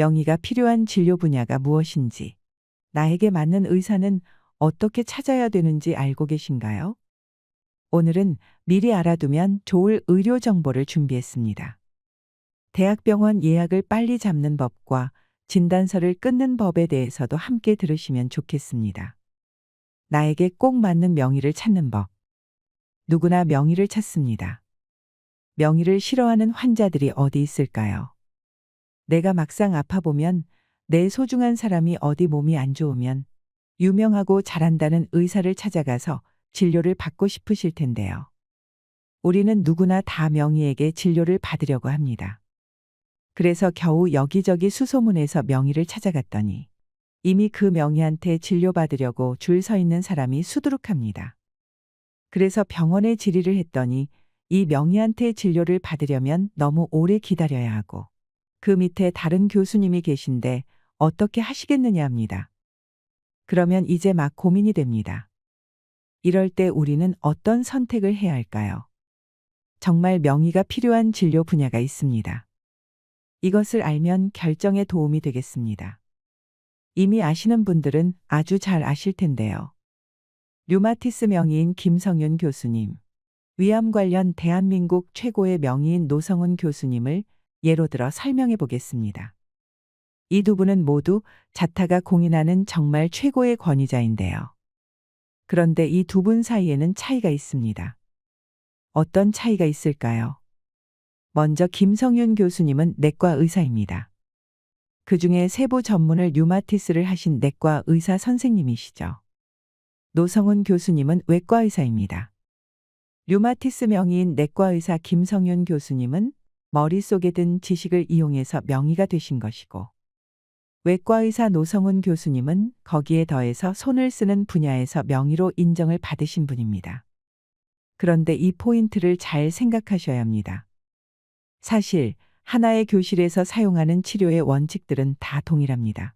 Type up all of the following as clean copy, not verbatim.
명의가 필요한 진료 분야가 무엇인지, 나에게 맞는 의사는 어떻게 찾아야 되는지 알고 계신가요? 오늘은 미리 알아두면 좋을 의료 정보를 준비했습니다. 대학병원 예약을 빨리 잡는 법과 진단서를 끊는 법에 대해서도 함께 들으시면 좋겠습니다. 나에게 꼭 맞는 명의를 찾는 법. 누구나 명의를 찾습니다. 명의를 싫어하는 환자들이 어디 있을까요? 내가 막상 아파보면, 내 소중한 사람이 어디 몸이 안 좋으면 유명하고 잘한다는 의사를 찾아가서 진료를 받고 싶으실 텐데요. 우리는 누구나 다 명의에게 진료를 받으려고 합니다. 그래서 겨우 여기저기 수소문해서 명의를 찾아갔더니 이미 그 명의한테 진료받으려고 줄 서 있는 사람이 수두룩합니다. 그래서 병원에 질의를 했더니 이 명의한테 진료를 받으려면 너무 오래 기다려야 하고 그 밑에 다른 교수님이 계신데 어떻게 하시겠느냐 합니다. 그러면 이제 막 고민이 됩니다. 이럴 때 우리는 어떤 선택을 해야 할까요? 정말 명의가 필요한 진료 분야가 있습니다. 이것을 알면 결정에 도움이 되겠습니다. 이미 아시는 분들은 아주 잘 아실 텐데요. 류마티스 명의인 김성윤 교수님, 위암 관련 대한민국 최고의 명의인 노성훈 교수님을 예로 들어 설명해 보겠습니다. 이 두 분은 모두 자타가 공인하는 정말 최고의 권위자인데요. 그런데 이 두 분 사이에는 차이가 있습니다. 어떤 차이가 있을까요? 먼저 김성윤 교수님은 내과 의사입니다. 그중에 세부 전문을 류마티스를 하신 내과 의사 선생님이시죠. 노성훈 교수님은 외과 의사입니다. 류마티스 명의인 내과 의사 김성윤 교수님은 머릿속에 든 지식을 이용해서 명의가 되신 것이고, 외과 의사 노성훈 교수님은 거기에 더해서 손을 쓰는 분야에서 명의로 인정을 받으신 분입니다. 그런데 이 포인트를 잘 생각하셔야 합니다. 사실 하나의 교실에서 사용하는 치료의 원칙들은 다 동일합니다.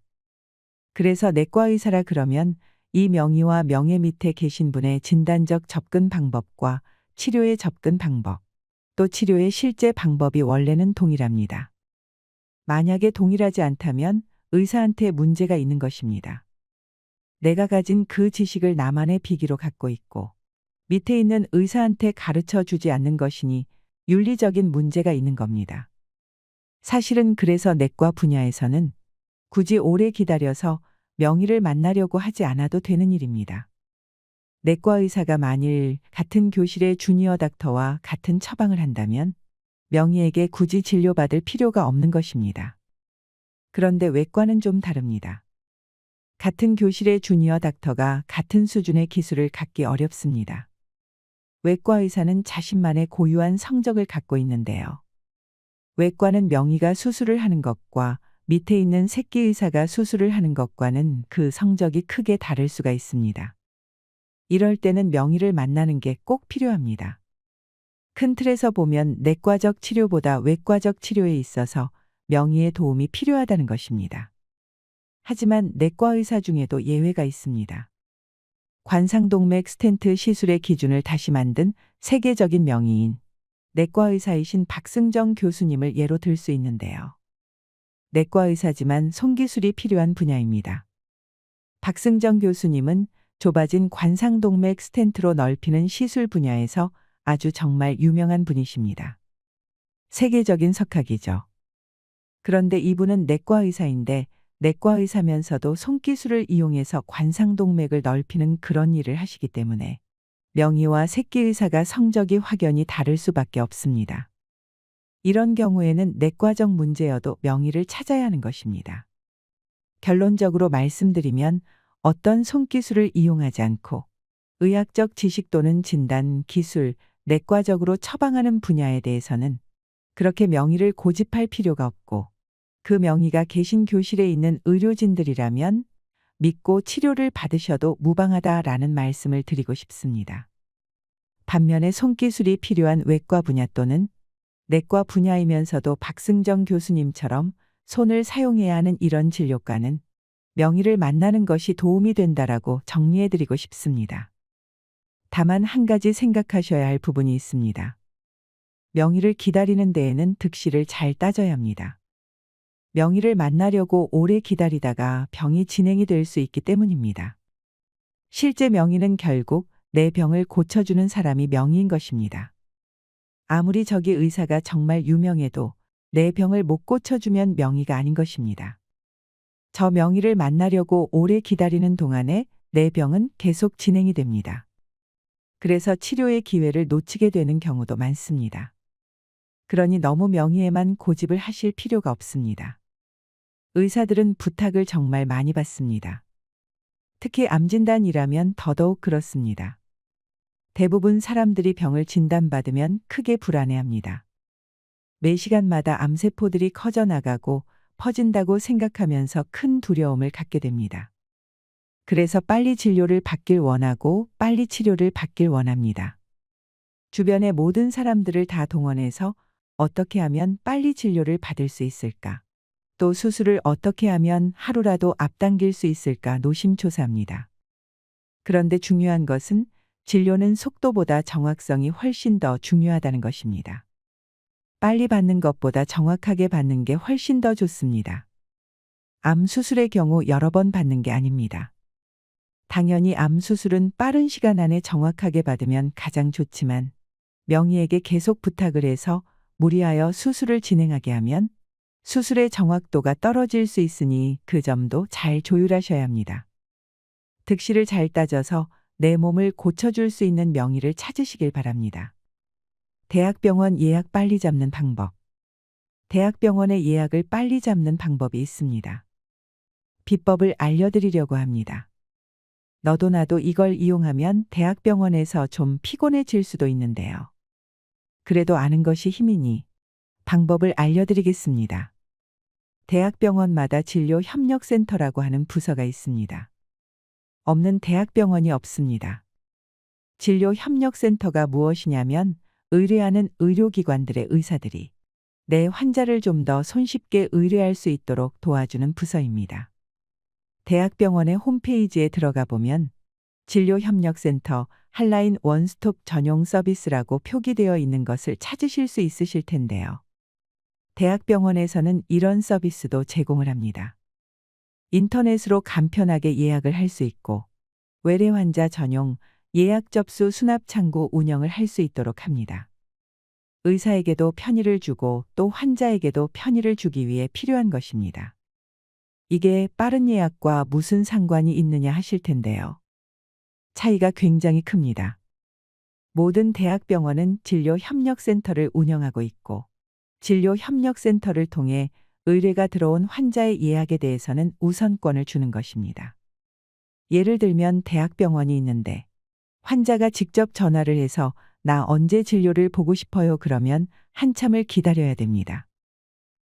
그래서 내과 의사라 그러면 이 명의와 명예 밑에 계신 분의 진단적 접근 방법과 치료의 접근 방법, 또 치료의 실제 방법이 원래는 동일합니다. 만약에 동일하지 않다면 의사한테 문제가 있는 것입니다. 내가 가진 그 지식을 나만의 비기로 갖고 있고 밑에 있는 의사한테 가르쳐 주지 않는 것이니 윤리적인 문제가 있는 겁니다. 사실은 그래서 내과 분야에서는 굳이 오래 기다려서 명의를 만나려고 하지 않아도 되는 일입니다. 내과 의사가 만일 같은 교실의 주니어 닥터와 같은 처방을 한다면 명의에게 굳이 진료받을 필요가 없는 것입니다. 그런데 외과는 좀 다릅니다. 같은 교실의 주니어 닥터가 같은 수준의 기술을 갖기 어렵습니다. 외과 의사는 자신만의 고유한 성적을 갖고 있는데요. 외과는 명의가 수술을 하는 것과 밑에 있는 새끼 의사가 수술을 하는 것과는 그 성적이 크게 다를 수가 있습니다. 이럴 때는 명의를 만나는 게 꼭 필요합니다. 큰 틀에서 보면 내과적 치료보다 외과적 치료에 있어서 명의의 도움이 필요하다는 것입니다. 하지만 내과 의사 중에도 예외가 있습니다. 관상동맥 스텐트 시술의 기준을 다시 만든 세계적인 명의인 내과 의사이신 박승정 교수님을 예로 들 수 있는데요. 내과 의사지만 손기술이 필요한 분야입니다. 박승정 교수님은 좁아진 관상동맥 스텐트로 넓히는 시술 분야에서 아주 정말 유명한 분이십니다. 세계적인 석학이죠. 그런데 이분은 내과 의사인데 내과 의사면서도 손기술을 이용해서 관상동맥을 넓히는 그런 일을 하시기 때문에 명의와 새끼 의사가 성적이 확연히 다를 수밖에 없습니다. 이런 경우에는 내과적 문제여도 명의를 찾아야 하는 것입니다. 결론적으로 말씀드리면 어떤 손기술을 이용하지 않고 의학적 지식 또는 진단, 기술, 내과적으로 처방하는 분야에 대해서는 그렇게 명의를 고집할 필요가 없고 그 명의가 계신 교실에 있는 의료진들이라면 믿고 치료를 받으셔도 무방하다라는 말씀을 드리고 싶습니다. 반면에 손기술이 필요한 외과 분야 또는 내과 분야이면서도 박승정 교수님처럼 손을 사용해야 하는 이런 진료과는 명의를 만나는 것이 도움이 된다라고 정리해드리고 싶습니다. 다만 한 가지 생각하셔야 할 부분이 있습니다. 명의를 기다리는 데에는 득실을 잘 따져야 합니다. 명의를 만나려고 오래 기다리다가 병이 진행이 될 수 있기 때문입니다. 실제 명의는 결국 내 병을 고쳐주는 사람이 명의인 것입니다. 아무리 저기 의사가 정말 유명해도 내 병을 못 고쳐주면 명의가 아닌 것입니다. 저 명의를 만나려고 오래 기다리는 동안에 내 병은 계속 진행이 됩니다. 그래서 치료의 기회를 놓치게 되는 경우도 많습니다. 그러니 너무 명의에만 고집을 하실 필요가 없습니다. 의사들은 부탁을 정말 많이 받습니다. 특히 암진단이라면 더더욱 그렇습니다. 대부분 사람들이 병을 진단받으면 크게 불안해합니다. 매 시간마다 암세포들이 커져나가고 퍼진다고 생각하면서 큰 두려움을 갖게 됩니다. 그래서 빨리 진료를 받길 원하고 빨리 치료를 받길 원합니다. 주변의 모든 사람들을 다 동원해서 어떻게 하면 빨리 진료를 받을 수 있을까? 또 수술을 어떻게 하면 하루라도 앞당길 수 있을까 노심초사합니다. 그런데 중요한 것은 진료는 속도보다 정확성이 훨씬 더 중요하다는 것입니다. 빨리 받는 것보다 정확하게 받는 게 훨씬 더 좋습니다. 암 수술의 경우 여러 번 받는 게 아닙니다. 당연히 암 수술은 빠른 시간 안에 정확하게 받으면 가장 좋지만 명의에게 계속 부탁을 해서 무리하여 수술을 진행하게 하면 수술의 정확도가 떨어질 수 있으니 그 점도 잘 조율하셔야 합니다. 득실을 잘 따져서 내 몸을 고쳐줄 수 있는 명의를 찾으시길 바랍니다. 대학병원 예약 빨리 잡는 방법. 대학병원의 예약을 빨리 잡는 방법이 있습니다. 비법을 알려드리려고 합니다. 너도 나도 이걸 이용하면 대학병원에서 좀 피곤해질 수도 있는데요. 그래도 아는 것이 힘이니 방법을 알려드리겠습니다. 대학병원마다 진료협력센터라고 하는 부서가 있습니다. 없는 대학병원이 없습니다. 진료협력센터가 무엇이냐면 의뢰하는 의료기관들의 의사들이 내 환자를 좀 더 손쉽게 의뢰할 수 있도록 도와주는 부서입니다. 대학병원의 홈페이지에 들어가 보면 진료협력센터 한라인 원스톱 전용 서비스라고 표기되어 있는 것을 찾으실 수 있으실 텐데요. 대학병원에서는 이런 서비스도 제공을 합니다. 인터넷으로 간편하게 예약을 할 수 있고 외래 환자 전용 예약 접수 수납 창구 운영을 할 수 있도록 합니다. 의사에게도 편의를 주고 또 환자에게도 편의를 주기 위해 필요한 것입니다. 이게 빠른 예약과 무슨 상관이 있느냐 하실 텐데요. 차이가 굉장히 큽니다. 모든 대학병원은 진료협력센터를 운영하고 있고 진료협력센터를 통해 의뢰가 들어온 환자의 예약에 대해서는 우선권을 주는 것입니다. 예를 들면 대학병원이 있는데 환자가 직접 전화를 해서 나 언제 진료를 보고 싶어요 그러면 한참을 기다려야 됩니다.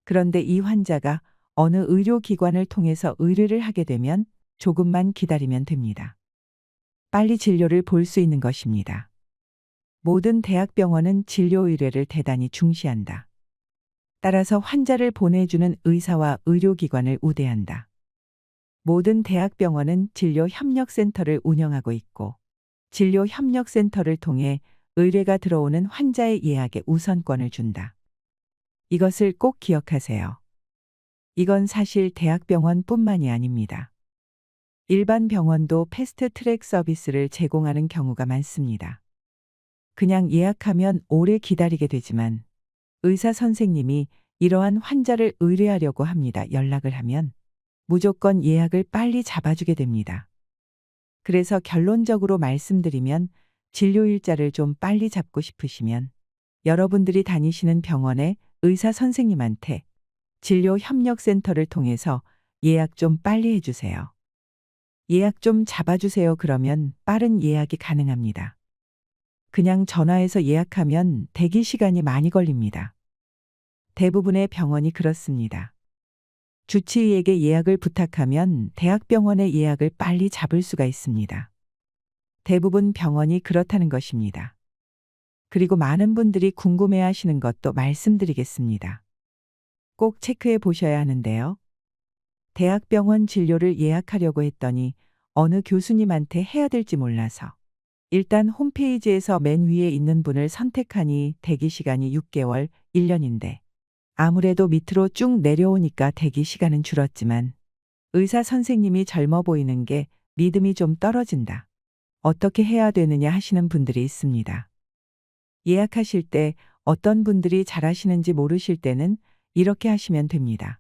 그런데 이 환자가 어느 의료기관을 통해서 의뢰를 하게 되면 조금만 기다리면 됩니다. 빨리 진료를 볼 수 있는 것입니다. 모든 대학병원은 진료 의뢰를 대단히 중시한다. 따라서 환자를 보내주는 의사와 의료기관을 우대한다. 모든 대학병원은 진료협력센터를 운영하고 있고 진료협력센터를 통해 의뢰가 들어오는 환자의 예약에 우선권을 준다. 이것을 꼭 기억하세요. 이건 사실 대학병원뿐만이 아닙니다. 일반 병원도 패스트 트랙 서비스를 제공하는 경우가 많습니다. 그냥 예약하면 오래 기다리게 되지만 의사 선생님이 이러한 환자를 의뢰하려고 합니다. 연락을 하면 무조건 예약을 빨리 잡아주게 됩니다. 그래서 결론적으로 말씀드리면 진료 일자를 좀 빨리 잡고 싶으시면 여러분들이 다니시는 병원의 의사 선생님한테 진료협력센터를 통해서 예약 좀 빨리 해주세요. 예약 좀 잡아주세요. 그러면 빠른 예약이 가능합니다. 그냥 전화해서 예약하면 대기 시간이 많이 걸립니다. 대부분의 병원이 그렇습니다. 주치의에게 예약을 부탁하면 대학병원의 예약을 빨리 잡을 수가 있습니다. 대부분 병원이 그렇다는 것입니다. 그리고 많은 분들이 궁금해하시는 것도 말씀드리겠습니다. 꼭 체크해 보셔야 하는데요. 대학병원 진료를 예약하려고 했더니 어느 교수님한테 해야 될지 몰라서 일단 홈페이지에서 맨 위에 있는 분을 선택하니 대기 시간이 6개월, 1년인데 아무래도 밑으로 쭉 내려오니까 대기 시간은 줄었지만 의사 선생님이 젊어 보이는 게 믿음이 좀 떨어진다. 어떻게 해야 되느냐 하시는 분들이 있습니다. 예약하실 때 어떤 분들이 잘하시는지 모르실 때는 이렇게 하시면 됩니다.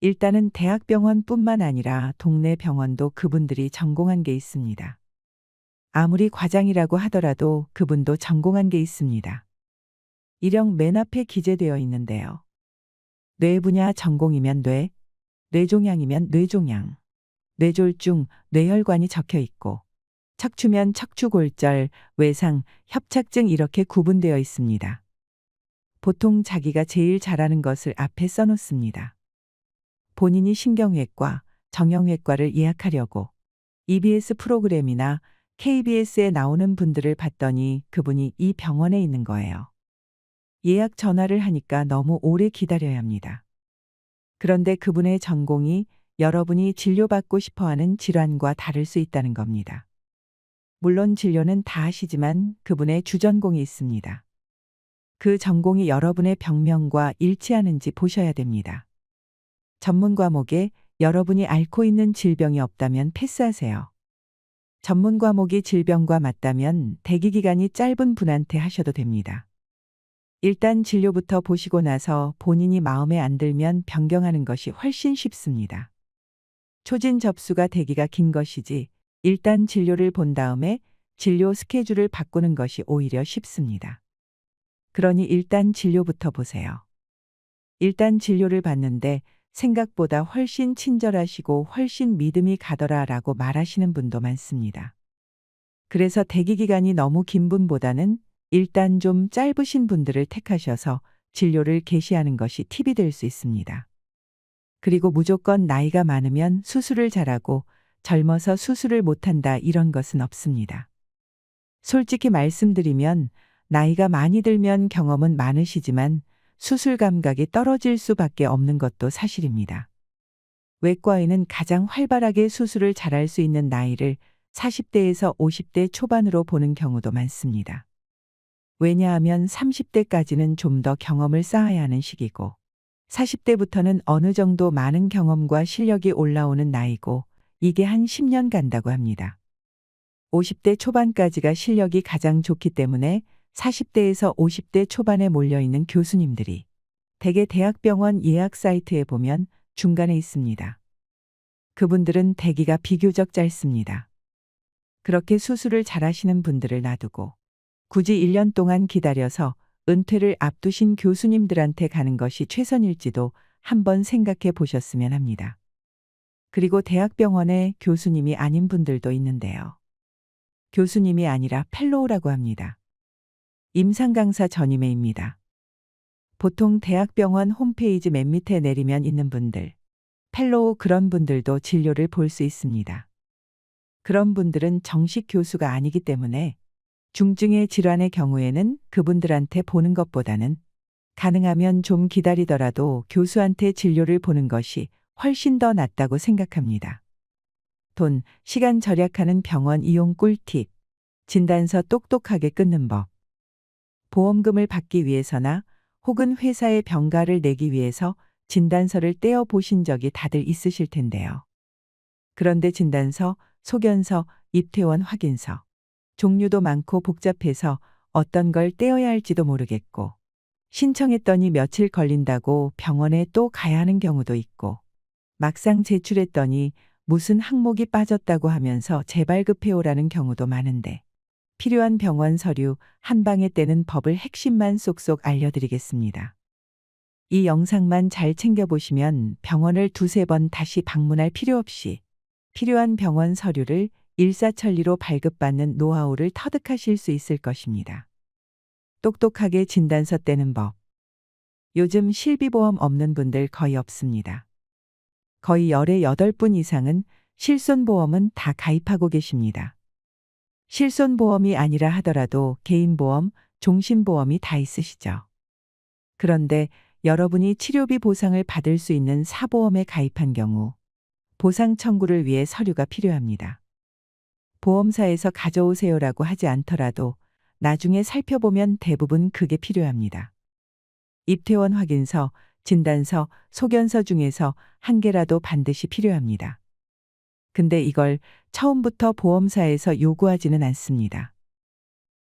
일단은 대학병원뿐만 아니라 동네 병원도 그분들이 전공한 게 있습니다. 아무리 과장이라고 하더라도 그분도 전공한 게 있습니다. 이령 맨 앞에 기재되어 있는데요. 뇌 분야 전공이면 뇌, 뇌종양이면 뇌종양, 뇌졸중, 뇌혈관이 적혀 있고 척추면 척추골절, 외상, 협착증 이렇게 구분되어 있습니다. 보통 자기가 제일 잘하는 것을 앞에 써놓습니다. 본인이 신경외과, 정형외과를 예약하려고 EBS 프로그램이나 KBS에 나오는 분들을 봤더니 그분이 이 병원에 있는 거예요. 예약 전화를 하니까 너무 오래 기다려야 합니다. 그런데 그분의 전공이 여러분이 진료받고 싶어하는 질환과 다를 수 있다는 겁니다. 물론 진료는 다 하시지만 그분의 주전공이 있습니다. 그 전공이 여러분의 병명과 일치하는지 보셔야 됩니다. 전문 과목에 여러분이 앓고 있는 질병이 없다면 패스하세요. 전문 과목이 질병과 맞다면 대기 기간이 짧은 분한테 하셔도 됩니다. 일단 진료부터 보시고 나서 본인이 마음에 안 들면 변경하는 것이 훨씬 쉽습니다. 초진 접수가 되기가 긴 것이지 일단 진료를 본 다음에 진료 스케줄을 바꾸는 것이 오히려 쉽습니다. 그러니 일단 진료부터 보세요. 일단 진료를 받는데 생각보다 훨씬 친절하시고 훨씬 믿음이 가더라라고 말하시는 분도 많습니다. 그래서 대기 기간이 너무 긴 분보다는 일단 좀 짧으신 분들을 택하셔서 진료를 개시하는 것이 팁이 될 수 있습니다. 그리고 무조건 나이가 많으면 수술을 잘하고 젊어서 수술을 못한다 이런 것은 없습니다. 솔직히 말씀드리면 나이가 많이 들면 경험은 많으시지만 수술 감각이 떨어질 수밖에 없는 것도 사실입니다. 외과에는 가장 활발하게 수술을 잘할 수 있는 나이를 40대에서 50대 초반으로 보는 경우도 많습니다. 왜냐하면 30대까지는 좀 더 경험을 쌓아야 하는 시기고 40대부터는 어느 정도 많은 경험과 실력이 올라오는 나이고 이게 한 10년 간다고 합니다. 50대 초반까지가 실력이 가장 좋기 때문에 40대에서 50대 초반에 몰려있는 교수님들이 대개 대학병원 예약 사이트에 보면 중간에 있습니다. 그분들은 대기가 비교적 짧습니다. 그렇게 수술을 잘하시는 분들을 놔두고 굳이 1년 동안 기다려서 은퇴를 앞두신 교수님들한테 가는 것이 최선일지도 한번 생각해 보셨으면 합니다. 그리고 대학병원에 교수님이 아닌 분들도 있는데요. 교수님이 아니라 펠로우라고 합니다. 임상강사 전임의입니다. 보통 대학병원 홈페이지 맨 밑에 내리면 있는 분들, 펠로우 그런 분들도 진료를 볼 수 있습니다. 그런 분들은 정식 교수가 아니기 때문에 중증의 질환의 경우에는 그분들한테 보는 것보다는 가능하면 좀 기다리더라도 교수한테 진료를 보는 것이 훨씬 더 낫다고 생각합니다. 돈, 시간 절약하는 병원 이용 꿀팁, 진단서 똑똑하게 끊는 법. 보험금을 받기 위해서나 혹은 회사의 병가를 내기 위해서 진단서를 떼어 보신 적이 다들 있으실 텐데요. 그런데 진단서, 소견서, 입퇴원 확인서. 종류도 많고 복잡해서 어떤 걸 떼어야 할지도 모르겠고 신청했더니 며칠 걸린다고 병원에 또 가야 하는 경우도 있고 막상 제출했더니 무슨 항목이 빠졌다고 하면서 재발급해오라는 경우도 많은데 필요한 병원 서류 한 방에 떼는 법을 핵심만 쏙쏙 알려드리겠습니다. 이 영상만 잘 챙겨보시면 병원을 두세 번 다시 방문할 필요 없이 필요한 병원 서류를 일사천리로 발급받는 노하우를 터득하실 수 있을 것입니다. 똑똑하게 진단서 떼는 법. 요즘 실비보험 없는 분들 거의 없습니다. 거의 열의 8분 이상은 실손보험은 다 가입하고 계십니다. 실손보험이 아니라 하더라도 개인보험, 종신보험이 다 있으시죠. 그런데 여러분이 치료비 보상을 받을 수 있는 사보험에 가입한 경우 보상 청구를 위해 서류가 필요합니다. 보험사에서 가져오세요라고 하지 않더라도 나중에 살펴보면 대부분 그게 필요합니다. 입퇴원 확인서, 진단서, 소견서 중에서 한 개라도 반드시 필요합니다. 근데 이걸 처음부터 보험사에서 요구하지는 않습니다.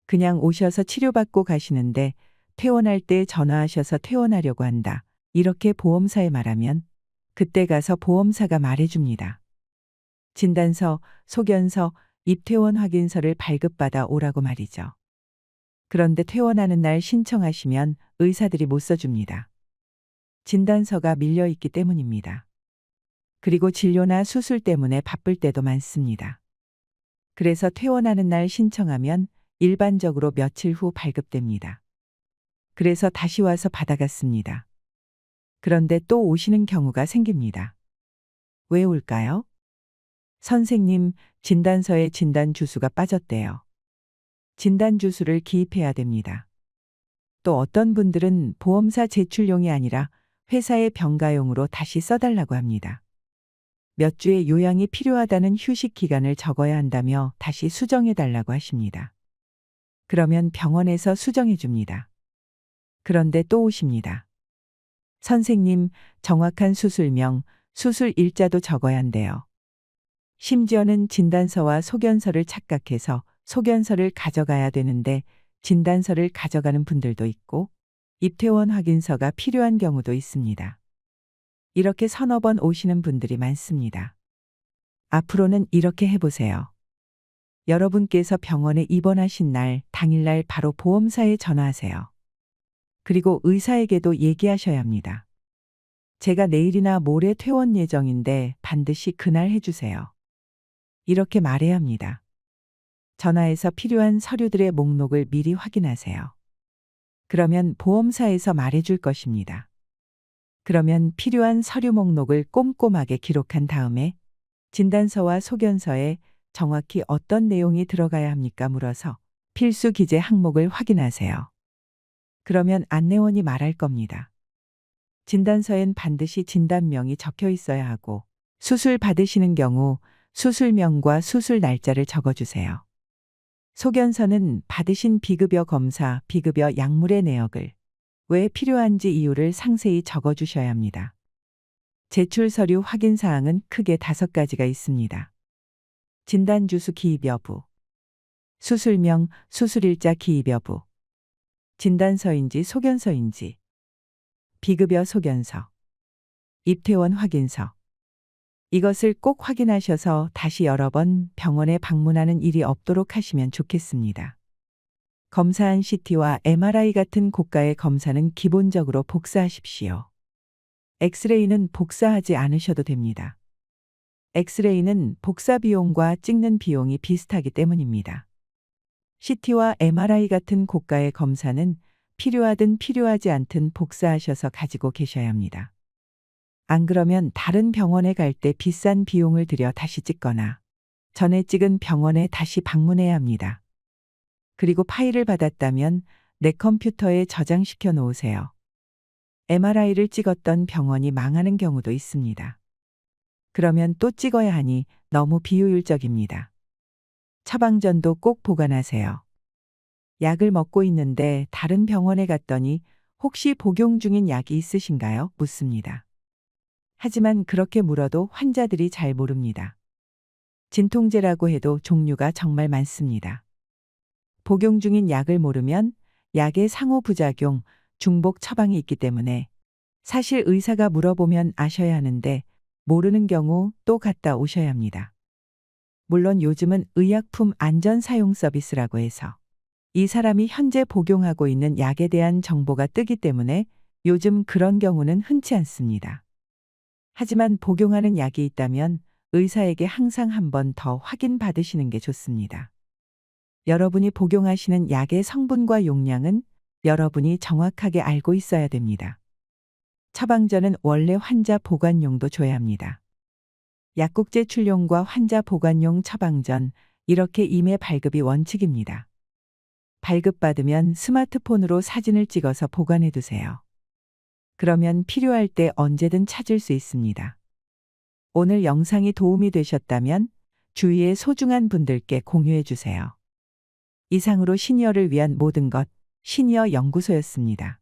그냥 오셔서 치료받고 가시는데 퇴원할 때 전화하셔서 퇴원하려고 한다. 이렇게 보험사에 말하면 그때 가서 보험사가 말해줍니다. 진단서, 소견서, 입퇴원 확인서를 발급받아 오라고 말이죠. 그런데 퇴원하는 날 신청하시면 의사들이 못 써줍니다. 진단서가 밀려 있기 때문입니다. 그리고 진료나 수술 때문에 바쁠 때도 많습니다. 그래서 퇴원하는 날 신청하면 일반적으로 며칠 후 발급됩니다. 그래서 다시 와서 받아갔습니다. 그런데 또 오시는 경우가 생깁니다. 왜 올까요? 선생님, 진단서에 진단 주수가 빠졌대요. 진단 주수를 기입해야 됩니다. 또 어떤 분들은 보험사 제출용이 아니라 회사의 병가용으로 다시 써달라고 합니다. 몇 주의 요양이 필요하다는 휴식 기간을 적어야 한다며 다시 수정해 달라고 하십니다. 그러면 병원에서 수정해 줍니다. 그런데 또 오십니다. 선생님, 정확한 수술명, 수술 일자도 적어야 한대요. 심지어는 진단서와 소견서를 착각해서 소견서를 가져가야 되는데 진단서를 가져가는 분들도 있고 입퇴원 확인서가 필요한 경우도 있습니다. 이렇게 서너 번 오시는 분들이 많습니다. 앞으로는 이렇게 해보세요. 여러분께서 병원에 입원하신 날, 당일날 바로 보험사에 전화하세요. 그리고 의사에게도 얘기하셔야 합니다. 제가 내일이나 모레 퇴원 예정인데 반드시 그날 해주세요. 이렇게 말해야 합니다. 전화해서 필요한 서류들의 목록을 미리 확인하세요. 그러면 보험사에서 말해줄 것입니다. 그러면 필요한 서류 목록을 꼼꼼하게 기록한 다음에 진단서와 소견서에 정확히 어떤 내용이 들어가야 합니까 물어서 필수 기재 항목을 확인하세요. 그러면 안내원이 말할 겁니다. 진단서엔 반드시 진단명이 적혀 있어야 하고 수술 받으시는 경우 수술명과 수술 날짜를 적어주세요. 소견서는 받으신 비급여 검사, 비급여 약물의 내역을 왜 필요한지 이유를 상세히 적어주셔야 합니다. 제출 서류 확인 사항은 크게 5가지가 있습니다. 진단주수 기입 여부, 수술명, 수술일자 기입 여부, 진단서인지 소견서인지, 비급여 소견서, 입퇴원 확인서. 이것을 꼭 확인하셔서 다시 여러 번 병원에 방문하는 일이 없도록 하시면 좋겠습니다. 검사한 CT와 MRI 같은 고가의 검사는 기본적으로 복사하십시오. 엑스레이는 복사하지 않으셔도 됩니다. 엑스레이는 복사 비용과 찍는 비용이 비슷하기 때문입니다. CT와 MRI 같은 고가의 검사는 필요하든 필요하지 않든 복사하셔서 가지고 계셔야 합니다. 안 그러면 다른 병원에 갈 때 비싼 비용을 들여 다시 찍거나 전에 찍은 병원에 다시 방문해야 합니다. 그리고 파일을 받았다면 내 컴퓨터에 저장시켜 놓으세요. MRI를 찍었던 병원이 망하는 경우도 있습니다. 그러면 또 찍어야 하니 너무 비효율적입니다. 처방전도 꼭 보관하세요. 약을 먹고 있는데 다른 병원에 갔더니 혹시 복용 중인 약이 있으신가요? 묻습니다. 하지만 그렇게 물어도 환자들이 잘 모릅니다. 진통제라고 해도 종류가 정말 많습니다. 복용 중인 약을 모르면 약의 상호부작용, 중복 처방이 있기 때문에 사실 의사가 물어보면 아셔야 하는데 모르는 경우 또 갔다 오셔야 합니다. 물론 요즘은 의약품 안전 사용 서비스라고 해서 이 사람이 현재 복용하고 있는 약에 대한 정보가 뜨기 때문에 요즘 그런 경우는 흔치 않습니다. 하지만 복용하는 약이 있다면 의사에게 항상 한 번 더 확인 받으시는 게 좋습니다. 여러분이 복용하시는 약의 성분과 용량은 여러분이 정확하게 알고 있어야 됩니다. 처방전은 원래 환자 보관용도 줘야 합니다. 약국 제출용과 환자 보관용 처방전, 이렇게 임의 발급이 원칙입니다. 발급받으면 스마트폰으로 사진을 찍어서 보관해 두세요. 그러면 필요할 때 언제든 찾을 수 있습니다. 오늘 영상이 도움이 되셨다면 주위의 소중한 분들께 공유해 주세요. 이상으로 시니어를 위한 모든 것, 시니어 연구소였습니다.